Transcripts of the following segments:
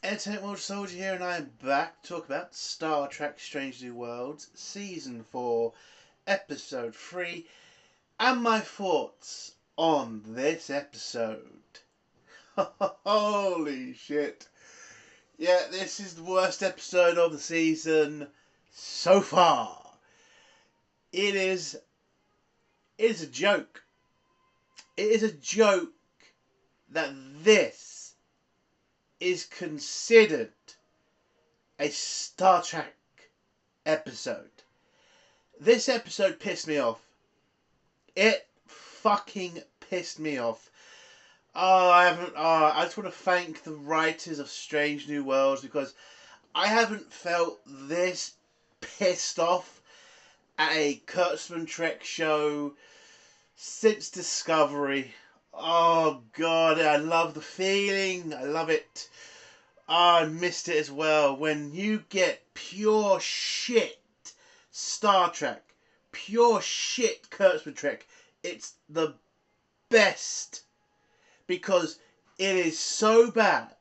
Entertainment World Soldier here, and I am back to talk about Star Trek Strange New Worlds, Season 4, Episode 3, and my thoughts on this episode. Holy shit. Yeah, this is the worst episode of the season so far. It is a joke. It is a joke that this is considered a Star Trek episode. This episode pissed me off. It fucking pissed me off. I just want to thank the writers of Strange New Worlds, because I haven't felt this pissed off at a Kurtzman Trek show since Discovery. Oh god, I love the feeling. I love it. I missed it as well. When you get pure shit Star Trek, pure shit Kurtzman Trek, it's the best. Because it is so bad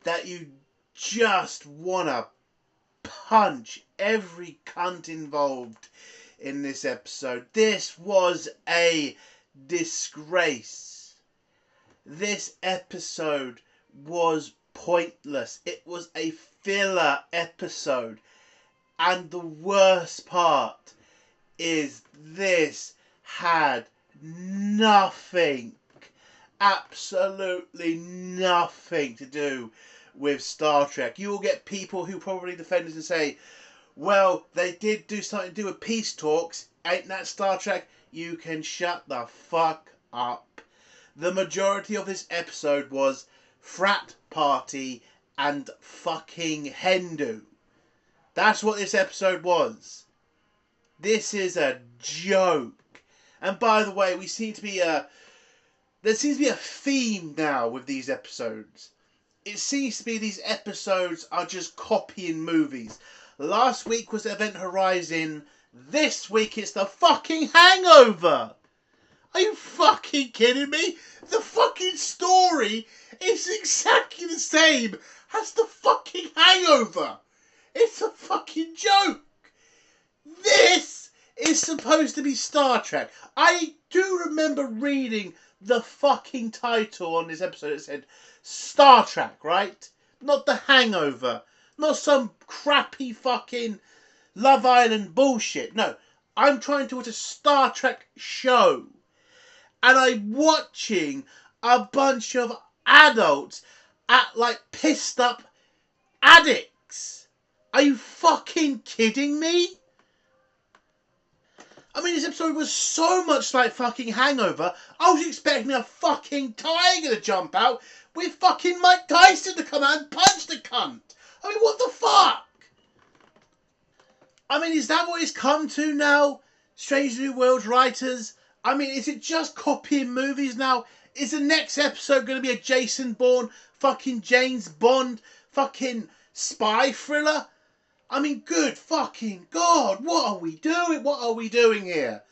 that you just want to punch every cunt involved in this episode. This was a disgrace. This episode was pointless. It was a filler episode. And the worst part is this had nothing, absolutely nothing to do with Star Trek. You will get people who probably defend this and say, well, they did do something to do with peace talks. Ain't that Star Trek? You can shut the fuck up. The majority of this episode was frat party and fucking Hindu. That's what this episode was. This is a joke. And by the way, there seems to be a theme now with these episodes. It seems to be these episodes are just copying movies. Last week was Event Horizon. This week it's the fucking Hangover. Are you fucking kidding me? The fucking story is exactly the same as the fucking Hangover. It's a fucking joke. This is supposed to be Star Trek. I do remember reading the fucking title on this episode. It said Star Trek, right? Not the Hangover. Not some crappy fucking Love Island bullshit. No, I'm trying to watch a Star Trek show. And I'm watching a bunch of adults act like pissed up addicts. Are you fucking kidding me? I mean, this episode was so much like fucking Hangover. I was expecting a fucking tiger to jump out with fucking Mike Tyson to come out and punch the cunt. I mean, what the fuck? I mean, is that what it's come to now? Strange New Worlds writers? I mean, is it just copying movies now? Is the next episode going to be a Jason Bourne, fucking James Bond, fucking spy thriller? I mean, good fucking God, what are we doing? What are we doing here?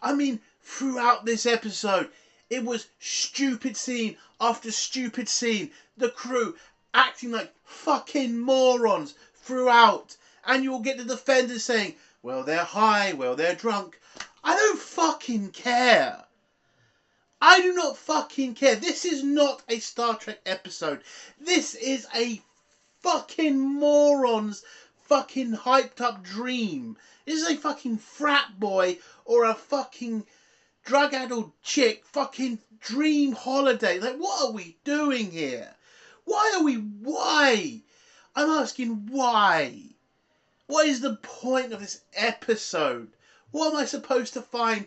I mean, throughout this episode, it was stupid scene after stupid scene. The crew acting like fucking morons throughout. And you'll get the defenders saying, well, they're high, well, they're drunk. I don't fucking care. I do not fucking care. This is not a Star Trek episode. This is a fucking morons fucking hyped up dream. This is a fucking frat boy or a fucking drug-addled chick fucking dream holiday. Like, what are we doing here? Why? I'm asking why. What is the point of this episode? What am I supposed to find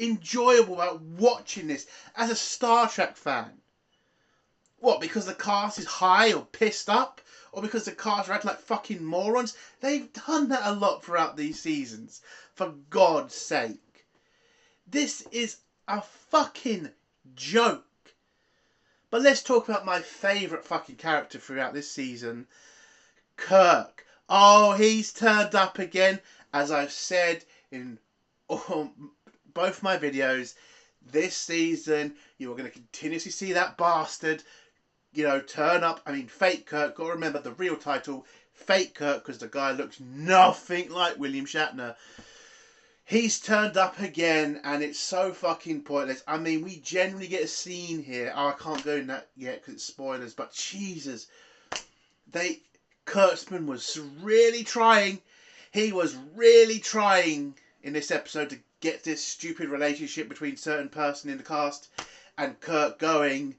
enjoyable about watching this as a Star Trek fan? What, because the cast is high or pissed up? Or because the cast are acting like fucking morons? They've done that a lot throughout these seasons. For God's sake. This is a fucking joke. But let's talk about my favourite fucking character throughout this season. Kirk. Oh, he's turned up again. As I've said in both my videos, this season you are going to continuously see that bastard turn up. I mean, Fake Kirk. Got to remember the real title, Fake Kirk, because the guy looks nothing like William Shatner. He's turned up again, and it's so fucking pointless. I mean, we genuinely get a scene here. Oh, I can't go in that yet because it's spoilers. But Jesus, Kurtzman was really trying. He was really trying in this episode to get this stupid relationship between certain person in the cast and Kirk going,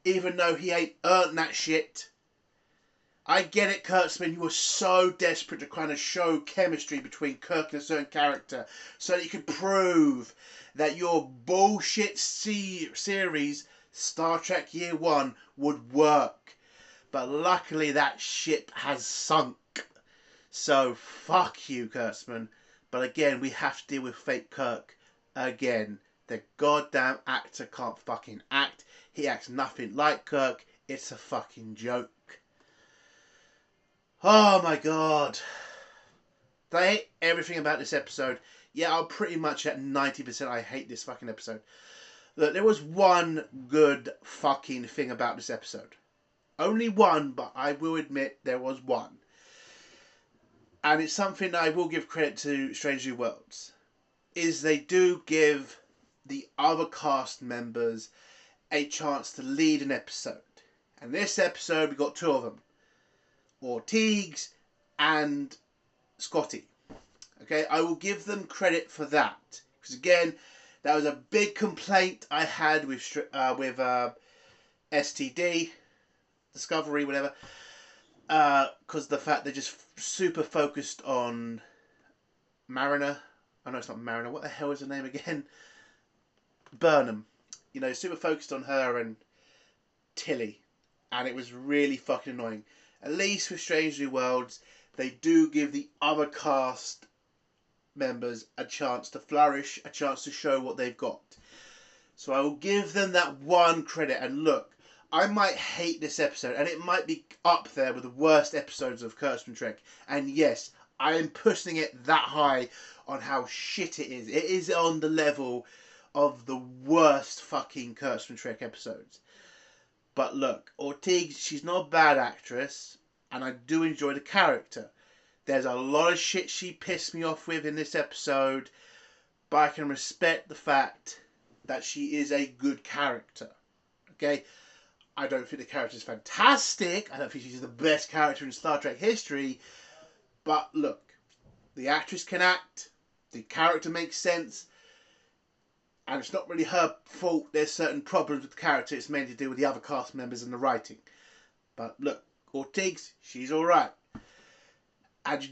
even though he ain't earned that shit. I get it, Kurtzman. You were so desperate to kind of show chemistry between Kirk and a certain character so that you could prove that your bullshit series, Star Trek Year One, would work. But luckily that ship has sunk. So fuck you, Kurtzman. But again, we have to deal with Fake Kirk again. The goddamn actor can't fucking act. He acts nothing like Kirk. It's a fucking joke. Oh my god. I hate everything about this episode. Yeah, I'm pretty much at 90% I hate this fucking episode. Look, there was one good fucking thing about this episode. Only one, but I will admit there was one. And it's something that I will give credit to Strange New Worlds. Is they do give the other cast members a chance to lead an episode. And this episode, we got two of them. Ortiz and Scotty. Okay, I will give them credit for that. Because again, that was a big complaint I had with STD, Discovery, whatever. Because the fact they're just super focused on Mariner. Oh no, it's not Mariner. What the hell is her name again? Burnham. Super focused on her and Tilly. And it was really fucking annoying. At least with Strange New Worlds, they do give the other cast members a chance to flourish, a chance to show what they've got. So I will give them that one credit. And look, I might hate this episode, and it might be up there with the worst episodes of Kurtzman Trek. And yes, I am pushing it that high on how shit it is. It is on the level of the worst fucking Kurtzman Trek episodes. But look, Ortiz, she's not a bad actress, and I do enjoy the character. There's a lot of shit she pissed me off with in this episode, but I can respect the fact that she is a good character. Okay? I don't think the character is fantastic. I don't think she's the best character in Star Trek history. But look, the actress can act, the character makes sense, and it's not really her fault there's certain problems with the character. It's mainly to do with the other cast members and the writing. But look, Ortiz, she's alright. And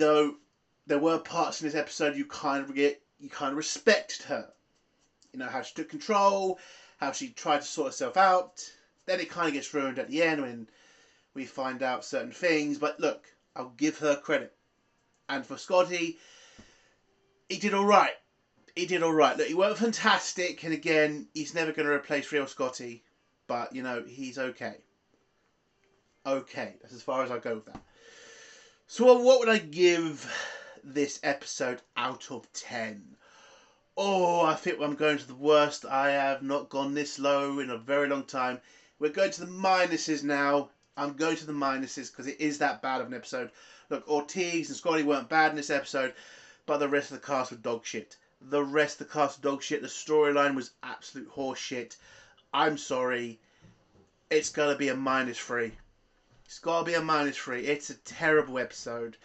there were parts in this episode you kind of respected her. How she took control, how she tried to sort herself out. Then it kind of gets ruined at the end when we find out certain things. But look, I'll give her credit. And for Scotty, he did alright. He did alright. Look, he weren't fantastic, and again, he's never going to replace real Scotty. But, he's okay. Okay, that's as far as I go with that. So what would I give this episode out of 10? Oh, I think I'm going to the worst. I have not gone this low in a very long time. We're going to the minuses now. I'm going to the minuses because it is that bad of an episode. Look, Ortiz and Scotty weren't bad in this episode, but the rest of the cast were dog shit. The rest of the cast were dog shit. The storyline was absolute horse shit. I'm sorry. It's got to be a -3. It's got to be a -3. It's a terrible episode.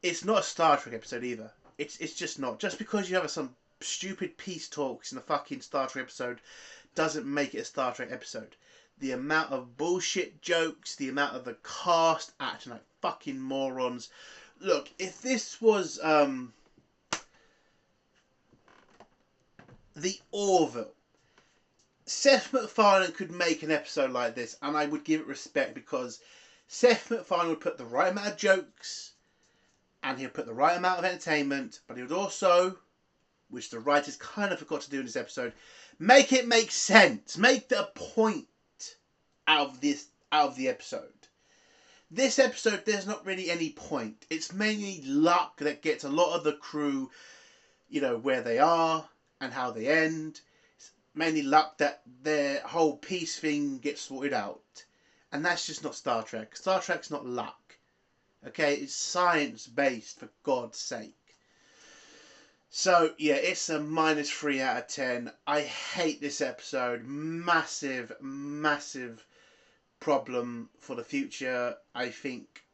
It's not a Star Trek episode either. It's just not. Just because you have some stupid peace talks in a fucking Star Trek episode doesn't make it a Star Trek episode. The amount of bullshit jokes, the amount of the cast acting like fucking morons. Look, if this was the Orville, Seth MacFarlane could make an episode like this, and I would give it respect because Seth MacFarlane would put the right amount of jokes and he would put the right amount of entertainment, but he would also, which the writers kind of forgot to do in this episode, make it make sense. Make the point out of the episode. This episode, there's not really any point. It's mainly luck that gets a lot of the crew, where they are and how they end. It's mainly luck that their whole peace thing gets sorted out. And that's just not Star Trek. Star Trek's not luck. Okay, it's science-based, for God's sake. So, yeah, it's a -3 out of 10. I hate this episode. Massive, massive problem for the future. I think,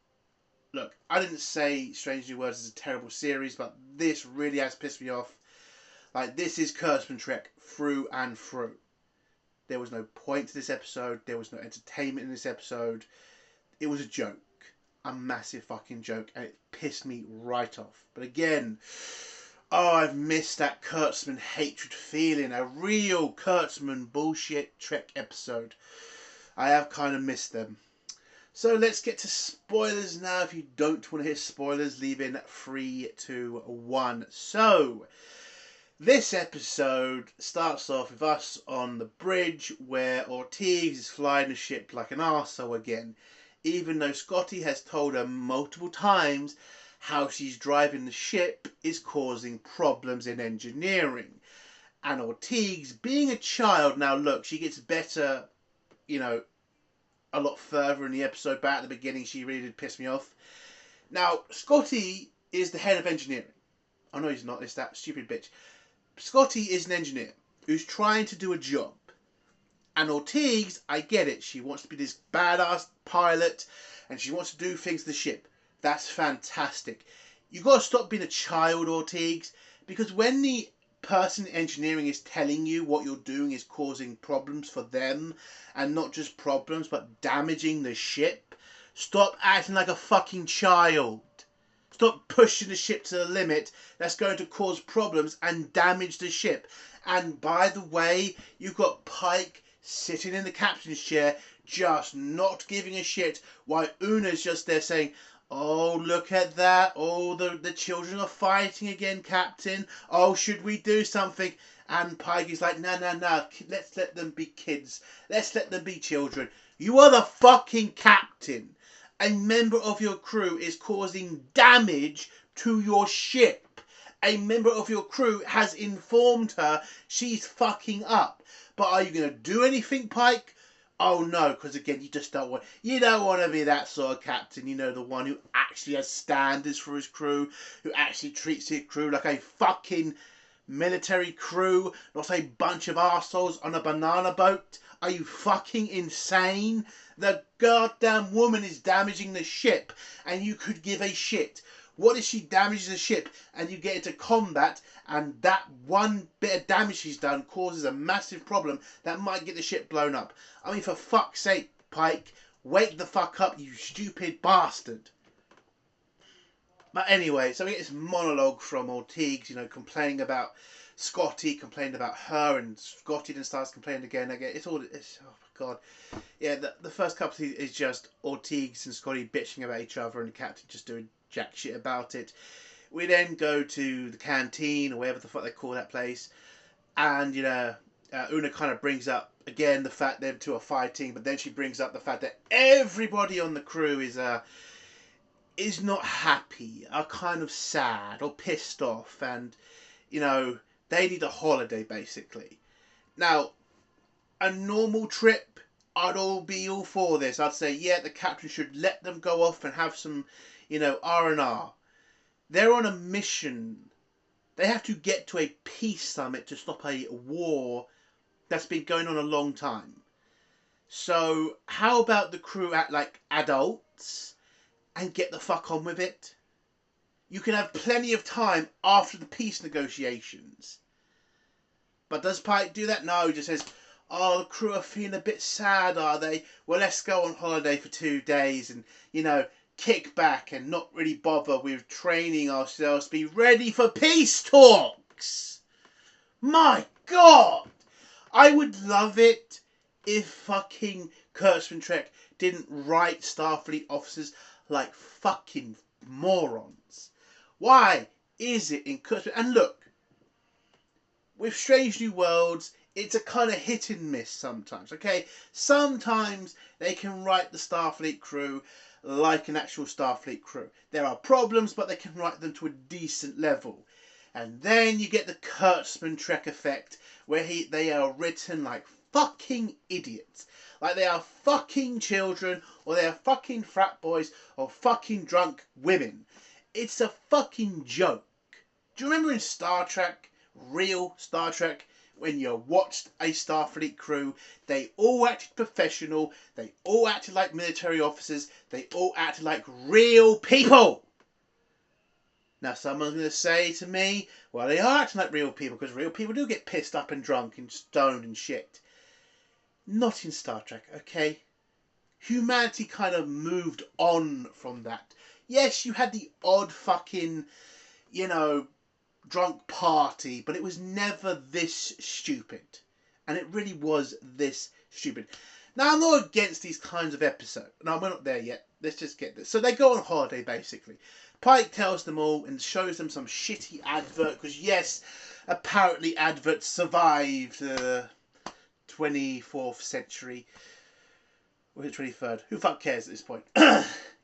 look, I didn't say Strange New Worlds is a terrible series, but this really has pissed me off. Like, this is Kurtzman Trek through and through. There was no point to this episode. There was no entertainment in this episode. It was a joke. A massive fucking joke. And it pissed me right off. But again, oh, I've missed that Kurtzman hatred feeling. A real Kurtzman bullshit Trek episode. I have kind of missed them. So let's get to spoilers now. If you don't want to hear spoilers, leave in 3, 2, 1. So, this episode starts off with us on the bridge where Ortiz is flying the ship like an arsehole again. Even though Scotty has told her multiple times how she's driving the ship is causing problems in engineering. And Ortiz, being a child, now look, she gets better, you know, a lot further in the episode, but at the beginning she really did piss me off. Now, Scotty is the head of engineering. Oh no, he's not, it's that stupid bitch. Scotty is an engineer who's trying to do a job. And Ortiz, I get it, she wants to be this badass pilot and she wants to do things to the ship. That's fantastic. You got to stop being a child, Ortiz, because when the person in engineering is telling you what you're doing is causing problems for them, and not just problems but damaging the ship, stop acting like a fucking child. Stop pushing the ship to the limit. That's going to cause problems and damage the ship. And by the way, you've got Pike sitting in the captain's chair just not giving a shit while Una's just there saying, oh, look at that. Oh, the children are fighting again, Captain. Oh, should we do something? And Pike is like, no. Let's let them be kids. Let's let them be children. You are the fucking captain. A member of your crew is causing damage to your ship. A member of your crew has informed her she's fucking up. But are you going to do anything, Pike? Oh no, because again, you don't want to be that sort of captain, you know, the one who actually has standards for his crew, who actually treats his crew like a fucking military crew, not a bunch of arseholes on a banana boat. Are you fucking insane? The goddamn woman is damaging the ship and you could give a shit. What if she damages the ship and you get into combat and that one bit of damage she's done causes a massive problem that might get the ship blown up? I mean, for fuck's sake, Pike, wake the fuck up, you stupid bastard. But anyway, so we get this monologue from Ortiz, you know, complaining about Scotty, complaining about her, and Scotty then starts complaining again. It's oh my god. Yeah, the first couple is just Ortiz and Scotty bitching about each other and the captain just doing jack shit about it. We then go to the canteen or whatever the fuck they call that place, and you know, Una kind of brings up again the fact them two are fighting, but then she brings up the fact that everybody on the crew is not happy, are kind of sad or pissed off, and you know, they need a holiday basically. Now, a normal trip, I'd be all for this. I'd say, yeah, the captain should let them go off and have some, you know, R&R. They're on a mission. They have to get to a peace summit to stop a war that's been going on a long time. So how about the crew act like adults and get the fuck on with it? You can have plenty of time after the peace negotiations. But does Pike do that? No, he just says, oh, the crew are feeling a bit sad, are they? Well, let's go on holiday for 2 days and, you know, kick back and not really bother with training ourselves to be ready for peace talks. My God! I would love it if fucking Kurtzman Trek didn't write Starfleet officers like fucking morons. Why is it in Kurtzman? And look, with Strange New Worlds, it's a kind of hit and miss sometimes, okay? Sometimes they can write the Starfleet crew like an actual Starfleet crew. There are problems, but they can write them to a decent level. And then you get the Kurtzman Trek effect, where they are written like fucking idiots. Like they are fucking children, or they are fucking frat boys, or fucking drunk women. It's a fucking joke. Do you remember in Star Trek, real Star Trek, when you watched a Starfleet crew, they all acted professional, they all acted like military officers, they all acted like real people. Now someone's going to say to me, well, they are acting like real people, because real people do get pissed up and drunk and stoned and shit. Not in Star Trek, okay? Humanity kind of moved on from that. Yes, you had the odd fucking, drunk party, but it was never this stupid. And it really was this stupid. Now, I'm not against these kinds of episodes. No, we're not there yet. Let's just get this. So they go on holiday, basically. Pike tells them all and shows them some shitty advert, because yes, apparently adverts survived the 24th century. Or the 23rd. Who fuck cares at this point?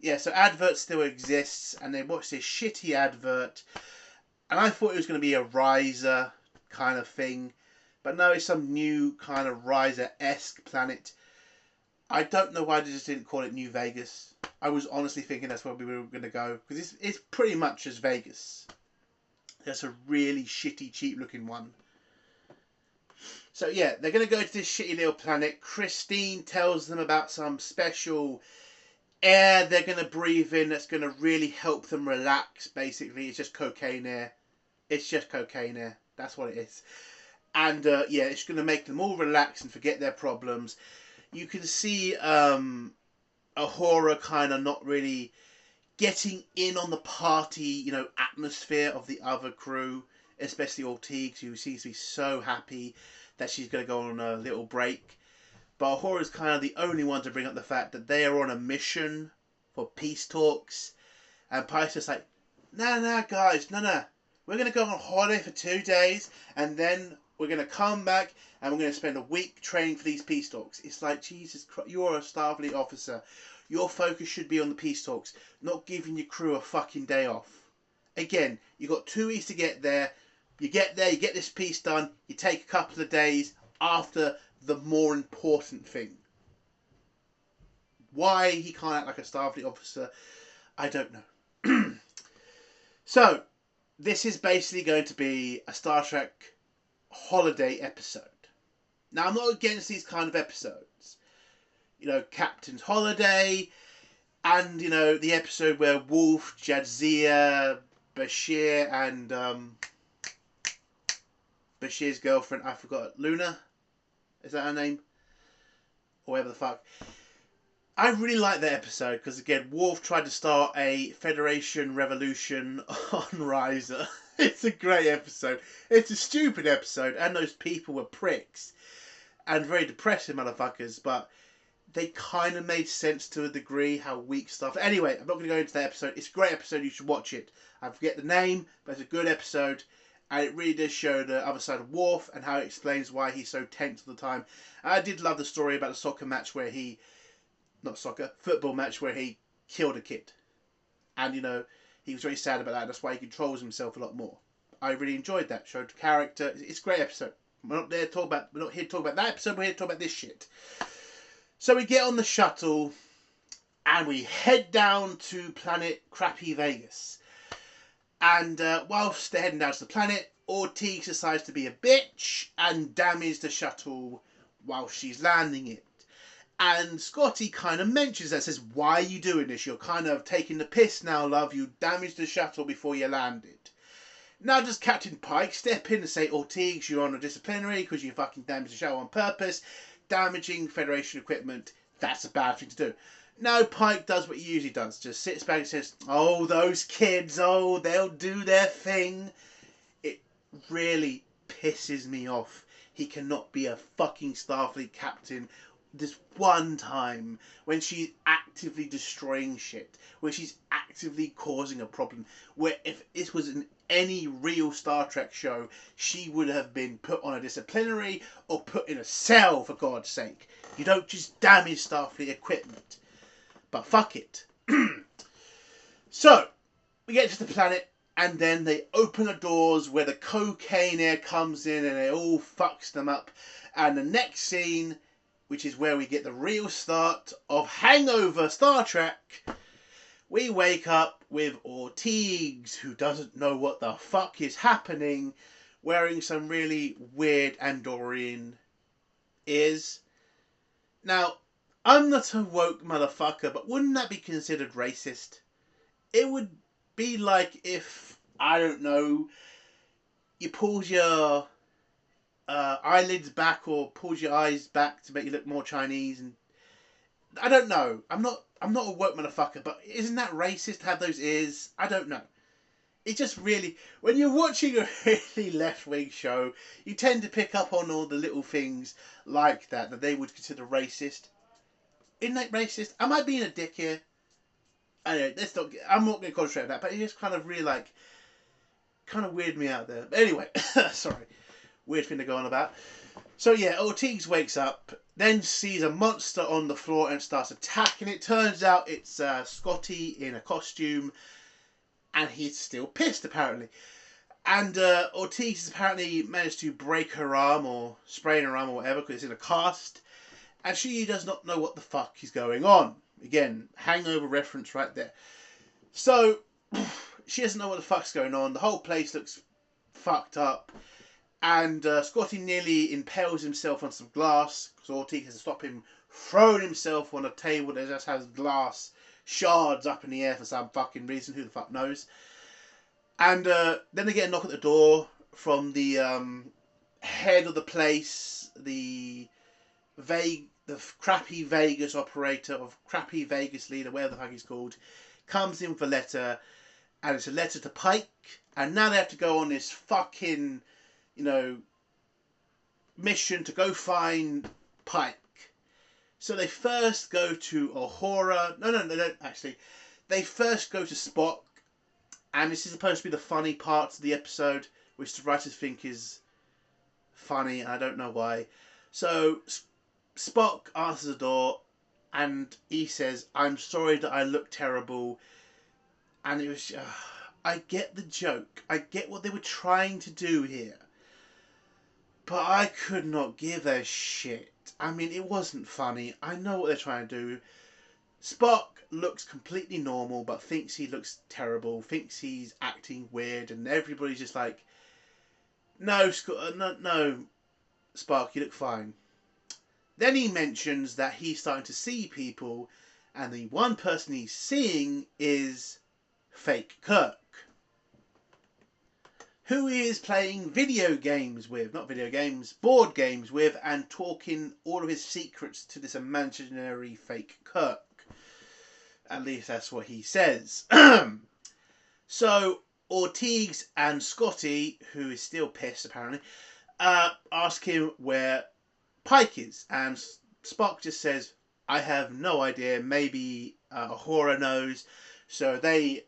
Yeah, so adverts still exists, and they watch this shitty advert. And I thought it was going to be a Riser kind of thing. But no, it's some new kind of Riser-esque planet. I don't know why they just didn't call it New Vegas. I was honestly thinking that's where we were going to go. Because it's pretty much as Vegas. That's a really shitty, cheap-looking one. So yeah, they're going to go to this shitty little planet. Christine tells them about some special air they're going to breathe in that's going to really help them relax, basically. It's just cocaine air. It's just cocaine air. That's what it is. And yeah, it's going to make them all relax and forget their problems. You can see Ahura kind of not really getting in on the party, atmosphere of the other crew, especially Ortiz, who seems to be so happy that she's going to go on a little break. But Ahura's kind of the only one to bring up the fact that they are on a mission for peace talks. And Pike's just like, no, guys, no. We're going to go on holiday for 2 days, and then we're going to come back, and we're going to spend a week training for these peace talks. It's like, Jesus Christ, you're a Starfleet officer. Your focus should be on the peace talks, not giving your crew a fucking day off. Again, you got 2 weeks to get there. You get there, you get this piece done, you take a couple of days after the more important thing. Why he can't act like a Starfleet officer, I don't know. So, this is basically going to be a Star Trek holiday episode. Now, I'm not against these kind of episodes. Captain's Holiday, and, the episode where Worf, Jadzia, Bashir, and Bashir's girlfriend, I forgot, Luna? Is that her name? Or whatever the fuck. I really like that episode because, again, Worf tried to start a Federation revolution on Riser. It's a great episode. It's a stupid episode, and those people were pricks. And very depressing motherfuckers, but they kind of made sense to a degree, how weak stuff. Anyway, I'm not going to go into that episode. It's a great episode. You should watch it. I forget the name, but it's a good episode. And it really does show the other side of Worf and how it explains why he's so tense all the time. And I did love the story about the soccer match where football match where he killed a kid. And, he was very sad about that. That's why he controls himself a lot more. I really enjoyed that. Showed character. It's a great episode. We're not here to talk about that episode. We're here to talk about this shit. So we get on the shuttle and we head down to planet Crappy Vegas. And whilst they're heading down to the planet, Ortiz decides to be a bitch and damage the shuttle while she's landing it. And Scotty kind of mentions that, says, why are you doing this? You're kind of taking the piss now, love. You damaged the shuttle before you landed. Now does Captain Pike step in and say, Ortiz, you're on a disciplinary because you fucking damaged the shuttle on purpose. Damaging Federation equipment, that's a bad thing to do. No, Pike does what he usually does. Just sits back and says, oh, those kids, oh, they'll do their thing. It really pisses me off. He cannot be a fucking Starfleet captain this one time when she's actively destroying shit, where she's actively causing a problem, where if this was in any real Star Trek show, she would have been put on a disciplinary or put in a cell, for God's sake. You don't just damage Starfleet equipment. But fuck it. So, we get to the planet, And then they open the doors where the cocaine air comes in and it all fucks them up. And the next scene, which is where we get the real start of Hangover Star Trek, we wake up with Ortiz, who doesn't know what the fuck is happening, wearing some really weird Andorian ears. Now, I'm not a woke motherfucker, but wouldn't that be considered racist? It would be like if, I don't know, you pulls your eyelids back or pulls your eyes back to make you look more Chinese, and I don't know. I'm not a woke motherfucker, but isn't that racist to have those ears? I don't know. It just really, when you're watching a really left-wing show, you tend to pick up on all the little things like that they would consider racist. Isn't that racist? Am I being a dick here? Anyway, I'm not going to concentrate on that, but it just kind of really kind of weirded me out there. But anyway, sorry. Weird thing to go on about. So yeah, Ortiz wakes up, then sees a monster on the floor and starts attacking it. Turns out it's Scotty in a costume, and he's still pissed apparently. And Ortiz has apparently managed to break her arm or sprain her arm or whatever because it's in a cast, and she does not know what the fuck is going on. Again, Hangover reference right there. So she doesn't know what the fuck's going on. The whole place looks fucked up. And Scotty nearly impales himself on some glass because Ortiz has to stop him throwing himself on a table that just has glass shards up in the air for some fucking reason. Who the fuck knows? And then they get a knock at the door from the head of the place, the crappy Vegas operator, or crappy Vegas leader, whatever the fuck he's called, comes in with a letter, and it's a letter to Pike, and now they have to go on this fucking, mission to go find Pike. So they first go to Uhura. No, they don't actually. They first go to Spock, and this is supposed to be the funny part of the episode, which the writers think is funny, and I don't know why. So Spock answers the door, and he says, "I'm sorry that I look terrible." And it was, I get the joke. I get what they were trying to do here. But I could not give a shit. I mean, it wasn't funny. I know what they're trying to do. Spock looks completely normal, but thinks he looks terrible, thinks he's acting weird, and everybody's just like, no, Spock, you look fine. Then he mentions that he's starting to see people, and the one person he's seeing is Fake Kirk, who he is playing video games with, not video games, board games with, and talking all of his secrets to this imaginary Fake Kirk. At least that's what he says. So Ortiz and Scotty, who is still pissed apparently, ask him where Pike is, and Spock just says, "I have no idea, maybe Uhura knows." So they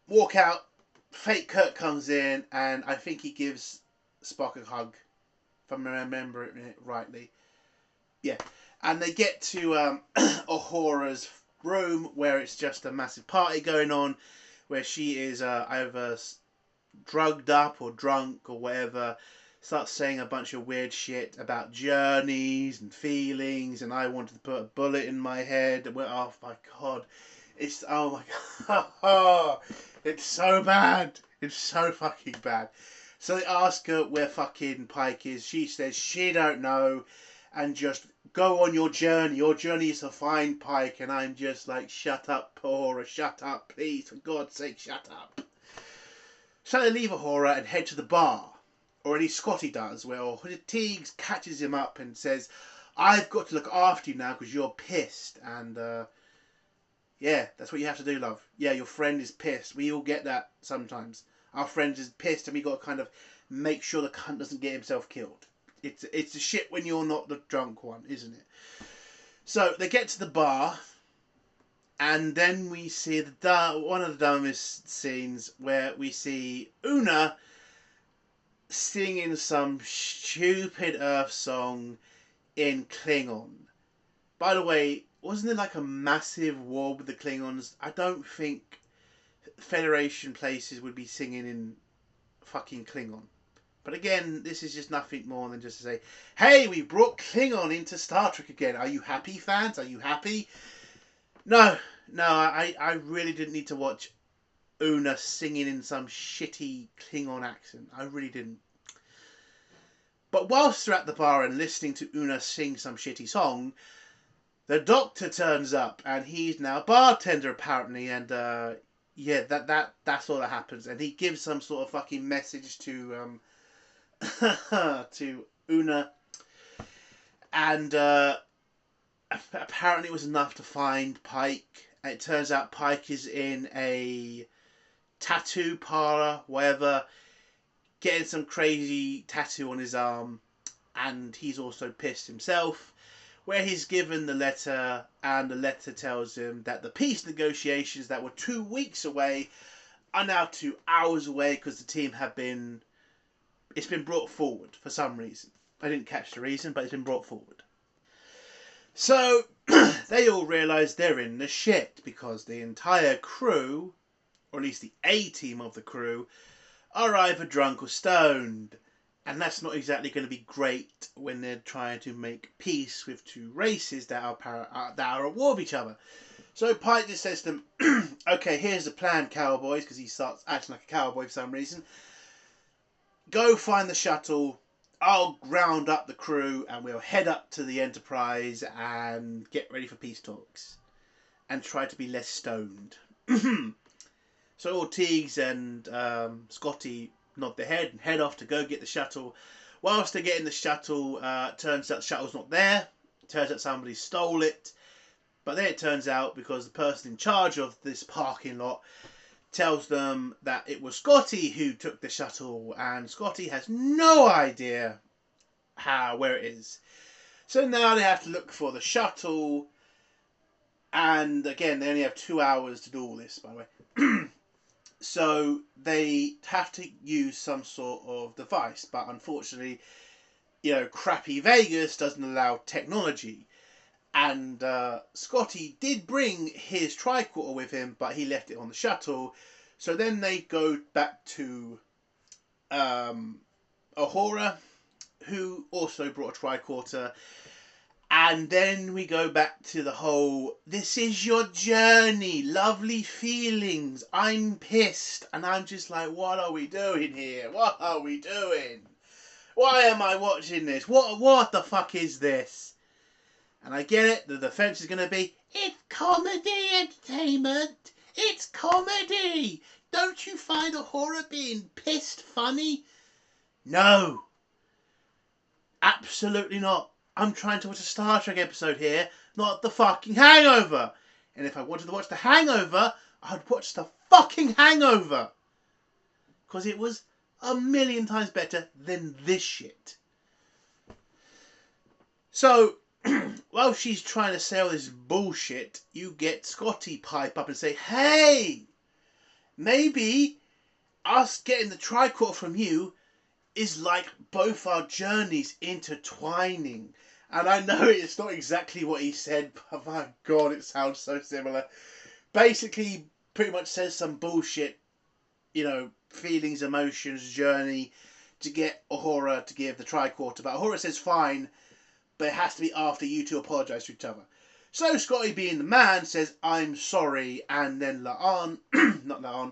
walk out, Fake Kirk comes in, and I think he gives Spock a hug, if I'm remembering it rightly. Yeah. And they get to Uhura's room, where it's just a massive party going on, where she is either drugged up or drunk or whatever, starts saying a bunch of weird shit about journeys and feelings, and I wanted to put a bullet in my head. Oh my god. Oh my god. It's so bad. It's so fucking bad. So they ask her where fucking Pike is. She says she don't know, and just go on your journey. Your journey is to find Pike. And I'm just like, shut up, Uhura, shut up, please, for God's sake, shut up. So they leave Uhura and head to the bar, or at least Scotty does, where Ortiz catches him up and says, "I've got to look after you now because you're pissed." And yeah, that's what you have to do, love. Yeah, your friend is pissed. We all get that sometimes. Our friend is pissed, and we got to kind of make sure the cunt doesn't get himself killed. It's a shit when you're not the drunk one, isn't it? So they get to the bar, and then we see one of the dumbest scenes where we see Una singing some stupid Earth song in Klingon. By the way, wasn't there like a massive war with the Klingons? I don't think Federation places would be singing in fucking Klingon. But again, this is just nothing more than just to say, hey, we brought Klingon into Star Trek again. Are you happy, fans? Are you happy? No, I really didn't need to watch Una singing in some shitty Klingon accent. I really didn't. But whilst they're at the bar and listening to Una sing some shitty song, the Doctor turns up and he's now a bartender apparently, and yeah, that's all that happens. And he gives some sort of fucking message to to Una, and apparently it was enough to find Pike. And it turns out Pike is in a tattoo parlor, whatever, getting some crazy tattoo on his arm, and he's also pissed himself, where he's given the letter, and the letter tells him that the peace negotiations that were 2 weeks away are now 2 hours away because the team have been... It's been brought forward for some reason. I didn't catch the reason, but it's been brought forward. So they all realise they're in the shit because the entire crew, or at least the A-team of the crew, are either drunk or stoned. And that's not exactly going to be great when they're trying to make peace with two races that are at war with each other. So Pike just says to them, okay, here's the plan, cowboys, because he starts acting like a cowboy for some reason. Go find the shuttle, I'll round up the crew, and we'll head up to the Enterprise and get ready for peace talks. And try to be less stoned. So Ortiz and Scotty nod their head and head off to go get the shuttle. Whilst they're getting the shuttle, turns out the shuttle's not there. Turns out somebody stole it. But then it turns out, because the person in charge of this parking lot tells them that it was Scotty who took the shuttle, and Scotty has no idea where it is. So now they have to look for the shuttle, and again, they only have 2 hours to do all this, by the way. So they have to use some sort of device, but unfortunately, crappy Vegas doesn't allow technology. And Scotty did bring his tricorder with him, but he left it on the shuttle. So then they go back to Uhura, who also brought a tricorder. And then we go back to the whole, this is your journey, lovely feelings, I'm pissed. And I'm just like, what are we doing here? What are we doing? Why am I watching this? What the fuck is this? And I get it, the defence is going to be, it's comedy entertainment. It's comedy. Don't you find Uhura being pissed funny? No. Absolutely not. I'm trying to watch a Star Trek episode here, not the fucking Hangover. And if I wanted to watch the Hangover, I'd watch the fucking Hangover. Because it was a million times better than this shit. So, while she's trying to say all this bullshit, you get Scotty pipe up and say, hey, maybe us getting the tricorder from you is like both our journeys intertwining. And I know it's not exactly what he said, but my God, it sounds so similar. Basically, pretty much says some bullshit, feelings, emotions, journey, to get Uhura to give the tricorder. But Uhura says fine, but it has to be after you two apologise to each other. So Scotty, being the man, says, I'm sorry, and then La'an, not La'an,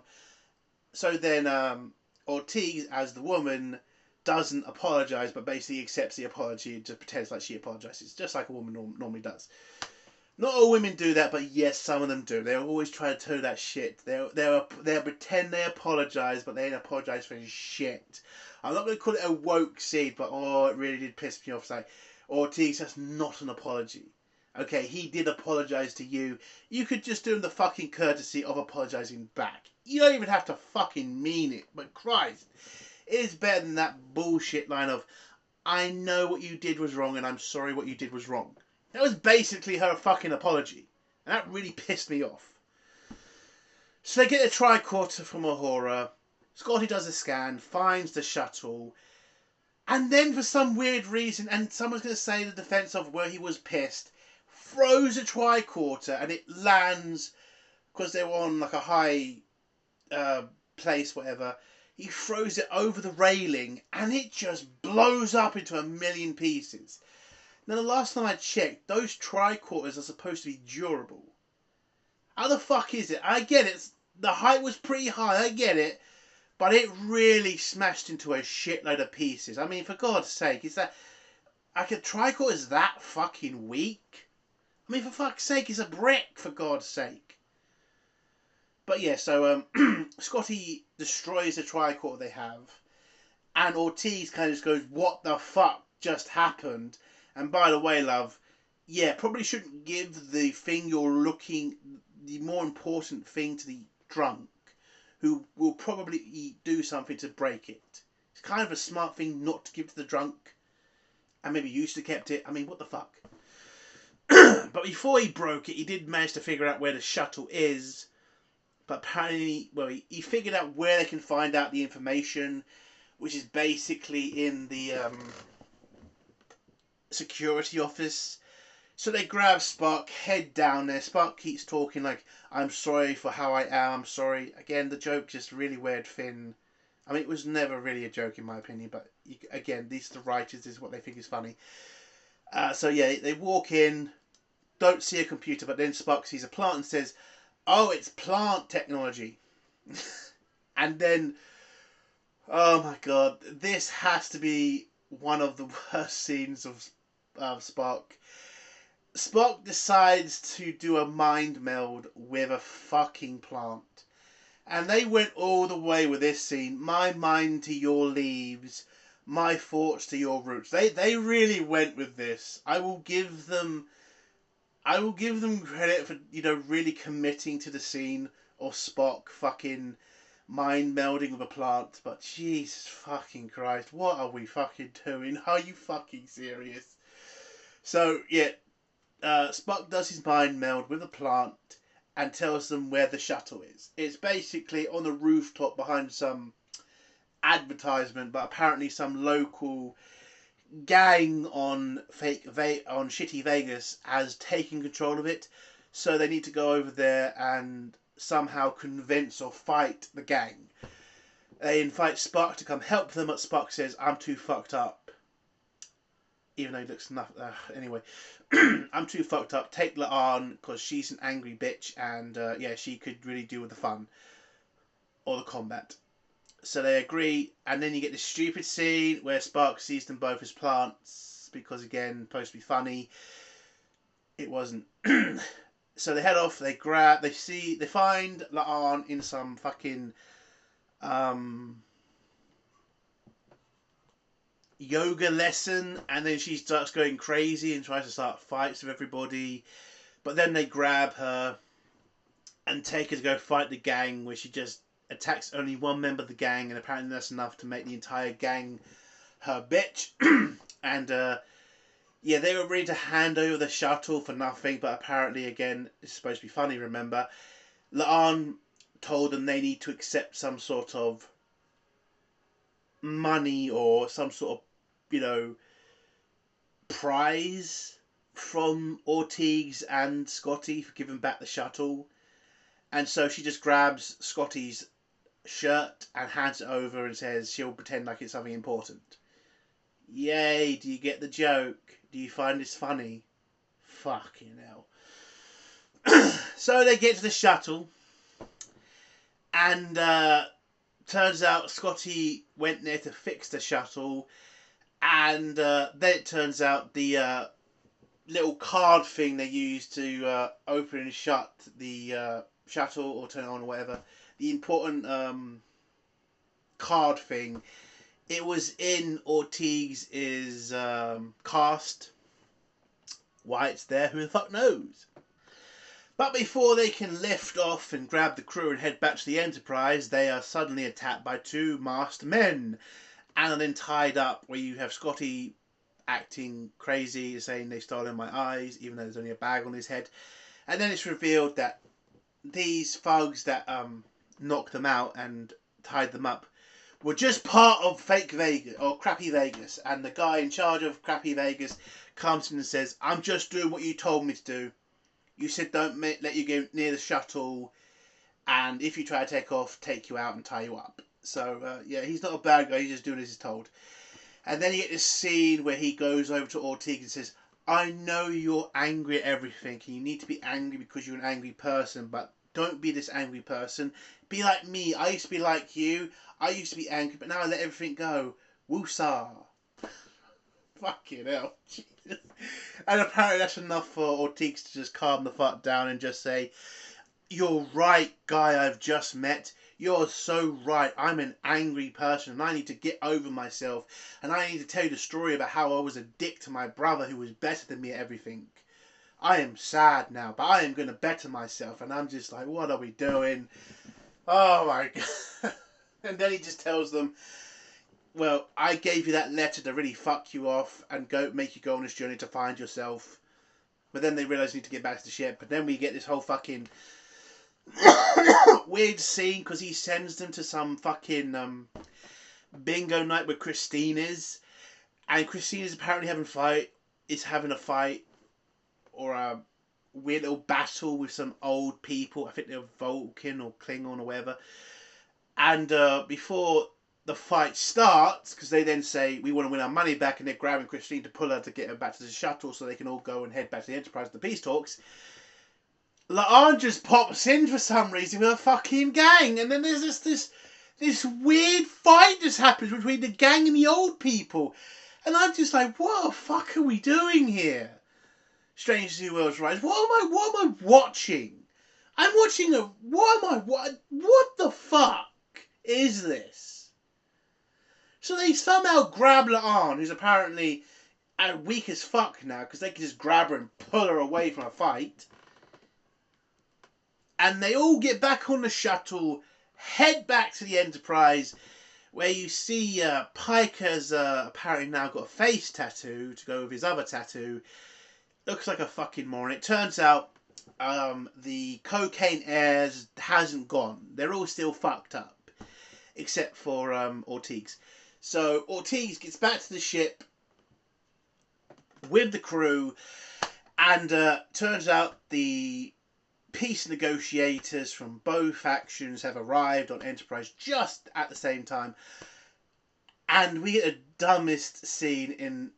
so then Ortiz, as the woman, doesn't apologise, but basically accepts the apology and just pretends like she apologises, just like a woman normally does. Not all women do that, but yes, some of them do. They always try to do that shit. They'll pretend they apologise, but they ain't apologise for shit. I'm not going to call it a woke scene, but it really did piss me off. It's like, Ortiz, that's not an apology. Okay, he did apologise to you. You could just do him the fucking courtesy of apologising back. You don't even have to fucking mean it, but Christ. It is better than that bullshit line of, I know what you did was wrong and I'm sorry what you did was wrong. That was basically her fucking apology. And that really pissed me off. So they get a tricorder from Uhura. Scotty does a scan, finds the shuttle. And then for some weird reason, and someone's going to say the defence of where he was pissed, throws a tricorder and it lands, because they were on like a high place, whatever. He throws it over the railing and it just blows up into a million pieces. Now, the last time I checked, those tricorders are supposed to be durable. How the fuck is it? I get it. The height was pretty high, I get it. But it really smashed into a shitload of pieces. I mean, for God's sake, is that... Like, a tricorder is that fucking weak? I mean, for fuck's sake, it's a brick, for God's sake. But yeah, so Scotty destroys the tricorder they have. And Ortiz kind of just goes, what the fuck just happened? And by the way, love, yeah, probably shouldn't give the thing you're looking... the more important thing to the drunk, who will probably do something to break it. It's kind of a smart thing not to give to the drunk. And maybe you should have kept it. I mean, what the fuck? But before he broke it, he did manage to figure out where the shuttle is. But apparently, well, he figured out where they can find out the information, which is basically in the security office. So they grab Spock, head down there. Spock keeps talking like, I'm sorry for how I am, I'm sorry. Again, the joke just really weared thin. I mean, it was never really a joke in my opinion, but again, these are the writers, this is what they think is funny. So yeah, they walk in, don't see a computer, but then Spock sees a plant and says, oh, it's plant technology. And then, oh my god, this has to be one of the worst scenes of Spock. Spock decides to do a mind meld with a fucking plant. And they went all the way with this scene. My mind to your leaves, my thoughts to your roots. They really went with this. I will give them credit for, you know, really committing to the scene of Spock fucking mind melding with a plant. But Jesus fucking Christ, what are we fucking doing? Are you fucking serious? So yeah, Spock does his mind meld with a plant and tells them where the shuttle is. It's basically on a rooftop behind some advertisement, but apparently some local gang on Shitty Vegas has taken control of it. So they need to go over there and somehow convince or fight the gang. They invite Spock to come help them, but Spock says, I'm too fucked up. Even though he looks nothing. Anyway, I'm too fucked up. Take La'an because she's an angry bitch, and yeah, she could really do with the fun or the combat. So they agree, and then you get this stupid scene where Spock sees them both as plants because, again, supposed to be funny. It wasn't. So they head off. They find La'an in some fucking yoga lesson, and then she starts going crazy and tries to start fights with everybody, but then they grab her and take her to go fight the gang, where she just attacks only one member of the gang, and apparently that's enough to make the entire gang her bitch. And yeah, they were ready to hand over the shuttle for nothing, but apparently, again, it's supposed to be funny, remember, La'an told them they need to accept some sort of money or some sort of, you know, prize from Ortiz and Scotty for giving back the shuttle. And so she just grabs Scotty's shirt and hands it over and says she'll pretend like it's something important. Yay, do you get the joke? Do you find this funny? Fucking hell. So they get to the shuttle, and turns out Scotty went there to fix the shuttle, and then it turns out the little card thing they use to open and shut the shuttle or turn it on or whatever, the important card thing, it was in Ortiz's cast. Why it's there, who the fuck knows? But before they can lift off and grab the crew and head back to the Enterprise, they are suddenly attacked by two masked men and are then tied up, where you have Scotty acting crazy, saying they've stolen my eyes, even though there's only a bag on his head. And then it's revealed that these thugs that knocked them out and tied them up were just part of fake Vegas, or Crappy Vegas. And the guy in charge of Crappy Vegas comes in and says, I'm just doing what you told me to do. You said don't let you go near the shuttle, and if you try to take off, take you out and tie you up. So yeah, he's not a bad guy. He's just doing as he's told. And then you get this scene where he goes over to Ortiz and says, I know you're angry at everything, and you need to be angry because you're an angry person, but don't be this angry person. Be like me. I used to be like you. I used to be angry, but now I let everything go. Woosah. Fucking hell. Jesus. And apparently that's enough for Ortiz to just calm the fuck down and just say, you're right, guy I've just met. You're so right. I'm an angry person and I need to get over myself. And I need to tell you the story about how I was a dick to my brother who was better than me at everything. I am sad now, but I am going to better myself. And I'm just like, what are we doing? Oh my God. And then he just tells them, well, I gave you that letter to really fuck you off and make you go on this journey to find yourself. But then they realise they need to get back to the ship. But then we get this whole fucking weird scene because he sends them to some fucking bingo night where Christine is. And Christine is apparently having a fight or a weird little battle with some old people. I think they're Vulcan or Klingon or whatever. And before the fight starts, because they then say, we want to win our money back, and they're grabbing Christine to pull her to get her back to the shuttle so they can all go and head back to the Enterprise for the peace talks. La'an just pops in for some reason with a fucking gang, and then there's this weird fight just happens between the gang and the old people. And I'm just like, what the fuck are we doing here? Strange New Worlds Rise. What am I watching? I'm watching what the fuck is this? So they somehow grab La'an, who's apparently weak as fuck now, because they can just grab her and pull her away from a fight. And they all get back on the shuttle, head back to the Enterprise, where you see Pike has apparently now got a face tattoo to go with his other tattoo. Looks like a fucking moron. It turns out the cocaine heirs hasn't gone. They're all still fucked up, except for Ortiz. So Ortiz gets back to the ship with the crew, and turns out the peace negotiators from both factions have arrived on Enterprise just at the same time. And we get the dumbest scene in...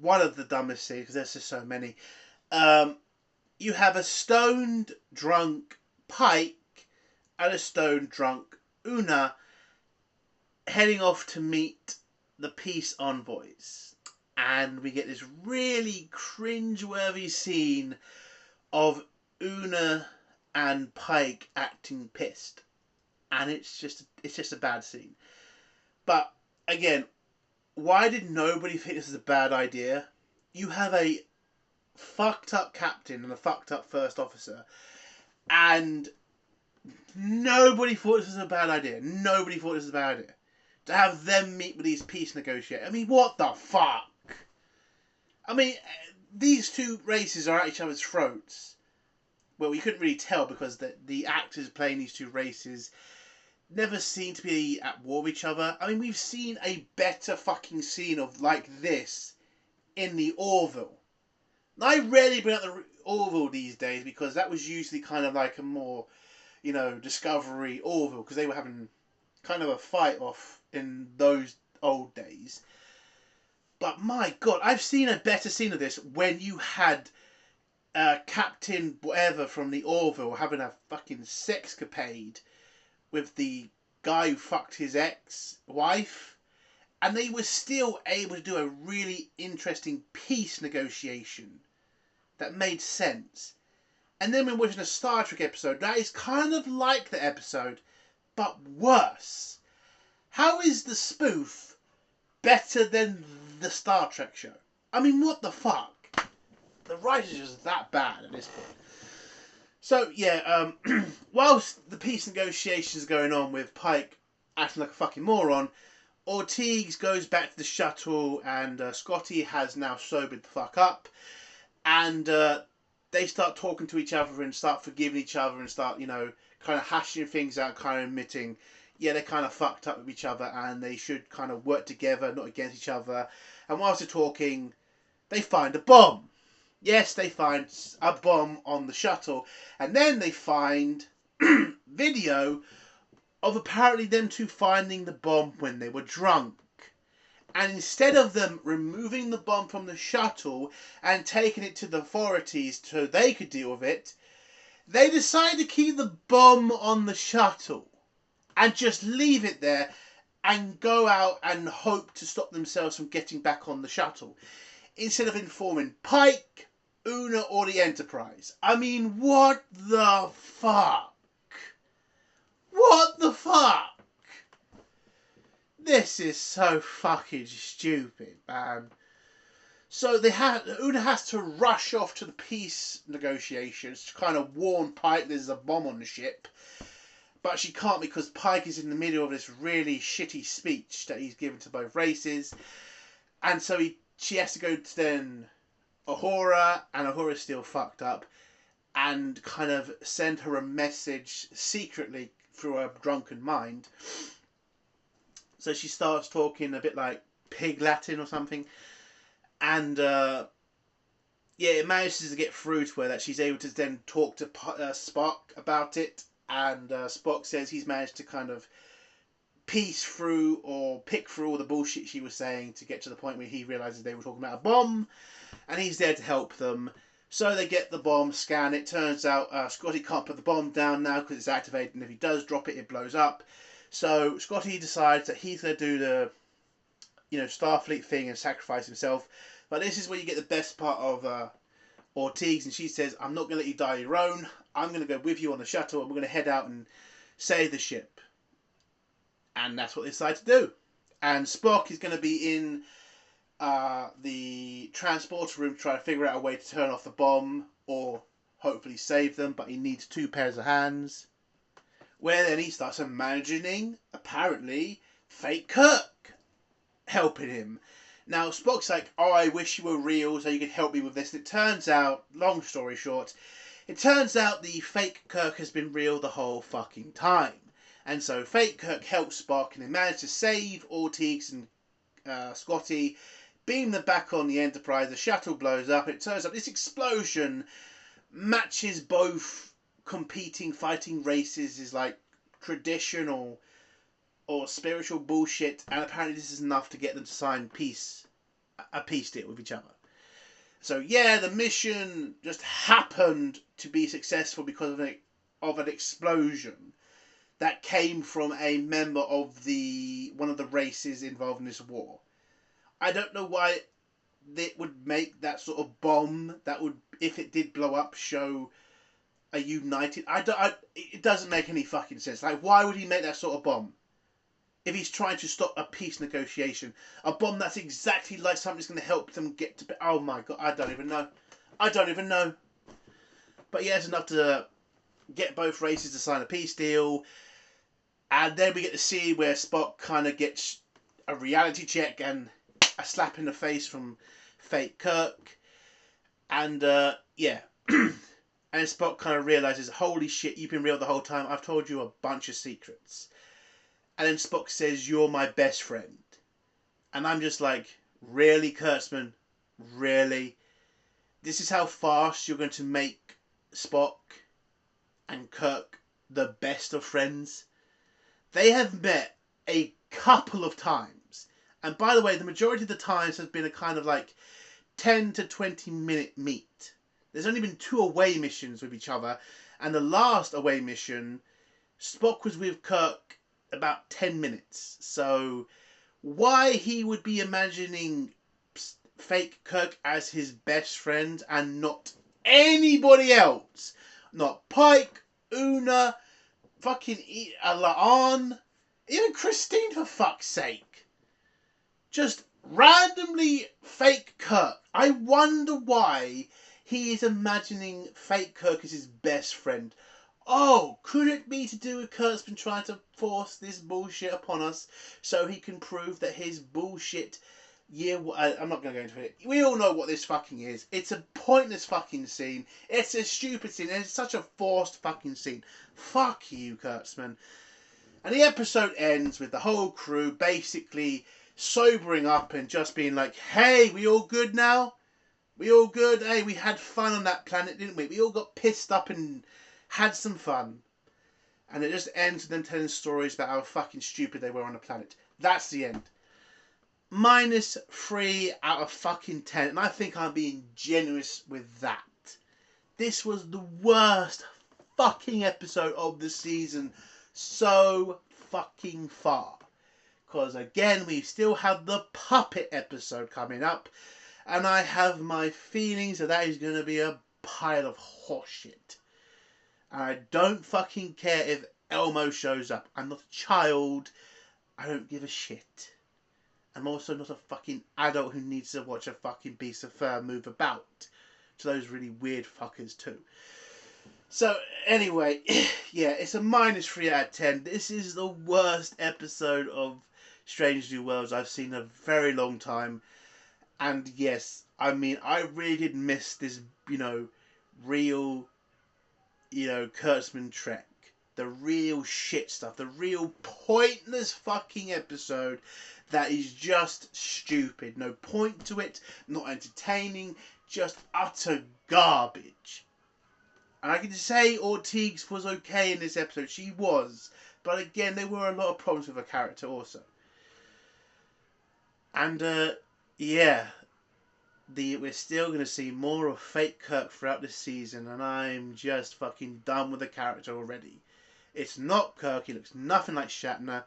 one of the dumbest scenes, because there's just so many. You have a stoned, drunk Pike and a stoned, drunk Una heading off to meet the peace envoys. And we get this really cringe-worthy scene of Una and Pike acting pissed. And it's just a bad scene. But, again, why did nobody think this is a bad idea? You have a fucked up captain and a fucked up first officer, and nobody thought this was a bad idea. Nobody thought this was a bad idea. To have them meet with these peace negotiators. I mean, what the fuck? I mean, these two races are at each other's throats. Well, you couldn't really tell because the actors playing these two races never seem to be at war with each other. I mean, we've seen a better fucking scene of like this in the Orville. I rarely bring up the Orville these days because that was usually kind of like a more, Discovery Orville, because they were having kind of a fight off in those old days. But my God, I've seen a better scene of this when you had Captain whatever from the Orville having a fucking sexcapade with the guy who fucked his ex-wife, and they were still able to do a really interesting peace negotiation that made sense. And then we're watching a Star Trek episode that is kind of like the episode, but worse. How is the spoof better than the Star Trek show? I mean, what the fuck? The writers are just that bad at this point. So, yeah, whilst the peace negotiations are going on with Pike acting like a fucking moron, Ortiz goes back to the shuttle, and Scotty has now sobered the fuck up, and they start talking to each other and start forgiving each other and start, kind of hashing things out, kind of admitting, yeah, they're kind of fucked up with each other and they should kind of work together, not against each other. And whilst they're talking, they find a bomb. Yes, they find a bomb on the shuttle. And then they find video of apparently them two finding the bomb when they were drunk. And instead of them removing the bomb from the shuttle and taking it to the authorities so they could deal with it, they decided to keep the bomb on the shuttle and just leave it there and go out and hope to stop themselves from getting back on the shuttle, instead of informing Pike, Una, or the Enterprise. I mean, what the fuck? What the fuck? This is so fucking stupid, man. So Una has to rush off to the peace negotiations to kind of warn Pike there's a bomb on the ship. But she can't because Pike is in the middle of this really shitty speech that he's given to both races. And so she has to go to then Uhura, and Uhura's still fucked up, and kind of send her a message secretly through her drunken mind. So she starts talking a bit like pig Latin or something. And, it manages to get through to her that she's able to then talk to Spock about it. And Spock says he's managed to kind of piece through or pick through all the bullshit she was saying to get to the point where he realises they were talking about a bomb. And he's there to help them. So they get the bomb, scan it. Turns out Scotty can't put the bomb down now because it's activated. And if he does drop it, it blows up. So Scotty decides that he's going to do the, Starfleet thing and sacrifice himself. But this is where you get the best part of Ortiz, and she says, I'm not going to let you die your own. I'm going to go with you on the shuttle, and we're going to head out and save the ship. And that's what they decide to do. And Spock is going to be in the transporter room to try to figure out a way to turn off the bomb, or hopefully save them, but he needs 2 pairs of hands. Where then he starts imagining, apparently, fake Kirk helping him. Now, Spock's like, I wish you were real so you could help me with this. And it turns out, long story short, it turns out the fake Kirk has been real the whole fucking time. And so fake Kirk helps Spock, and they manage to save Ortiz and Scotty, beam them back on the Enterprise. The shuttle blows up. It turns out this explosion matches both competing fighting races, is like traditional or spiritual bullshit, and apparently this is enough to get them to sign a peace deal with each other. So the mission just happened to be successful because of an explosion that came from a member of one of the races involved in this war. I don't know why it would make that sort of bomb that would, if it did blow up, show a united. It doesn't make any fucking sense. Like, why would he make that sort of bomb if he's trying to stop a peace negotiation? A bomb that's exactly like something that's going to help them get to. Oh my god, I don't even know. But it's enough to get both races to sign a peace deal, and then we get to see where Spock kind of gets a reality check and a slap in the face from fake Kirk, and and Spock kind of realises, holy shit, you've been real the whole time. I've told you a bunch of secrets. And then Spock says, you're my best friend. And I'm just like, really, Kurtzman? Really? This is how fast you're going to make Spock and Kirk the best of friends? They have met a couple of times. And by the way, the majority of the times has been a kind of like 10 to 20 minute meet. There's only been 2 away missions with each other. And the last away mission, Spock was with Kirk about 10 minutes. So why he would be imagining fake Kirk as his best friend and not anybody else? Not Pike, Una, fucking Laan, even Christine, for fuck's sake. Just randomly fake Kirk. I wonder why he is imagining fake Kirk as his best friend. Oh, could it be to do with Kirk's been trying to force this bullshit upon us so he can prove that his bullshit I'm not going to go into it. We all know what this fucking is. It's a pointless fucking scene. It's a stupid scene. And it's such a forced fucking scene. Fuck you, Kurtzman. And the episode ends with the whole crew basically sobering up and just being like, hey, we all good now? We all good? Hey, we had fun on that planet, didn't we? We all got pissed up and had some fun. And it just ends with them telling stories about how fucking stupid they were on the planet. That's the end. -3 out of fucking 10. And I think I'm being generous with that. This was the worst fucking episode of the season so fucking far. Because again, we still have the puppet episode coming up. And I have my feelings that is going to be a pile of horseshit. And I don't fucking care if Elmo shows up. I'm not a child. I don't give a shit. I'm also not a fucking adult who needs to watch a fucking piece of fur move about. To those really weird fuckers too. So anyway, yeah, it's a -3 out of 10. This is the worst episode of Strange New Worlds I've seen in a very long time. And yes, I mean, I really did miss this, real, Kurtzman Trek. The real shit stuff. The real pointless fucking episode that is just stupid. No point to it. Not entertaining. Just utter garbage. And I can say Ortiz was okay in this episode. She was. But again, there were a lot of problems with her character also. And, yeah. We're still going to see more of fake Kirk throughout this season. And I'm just fucking done with the character already. It's not Kirk. He looks nothing like Shatner.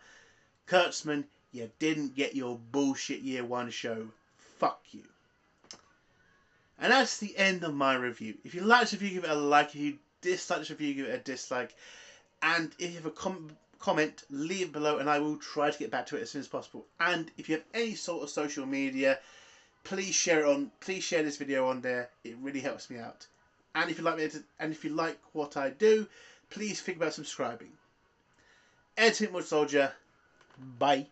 Kurtzman, you didn't get your bullshit year one show. Fuck you. And that's the end of my review. If you like this review, give it a like. If you dislike this review, give it a dislike. And if you have a comment, leave it below and I will try to get back to it as soon as possible. And if you have any sort of social media, please share this video on there. It really helps me out. And if you like what I do, please think about subscribing. Entertainment Soldier. Bye.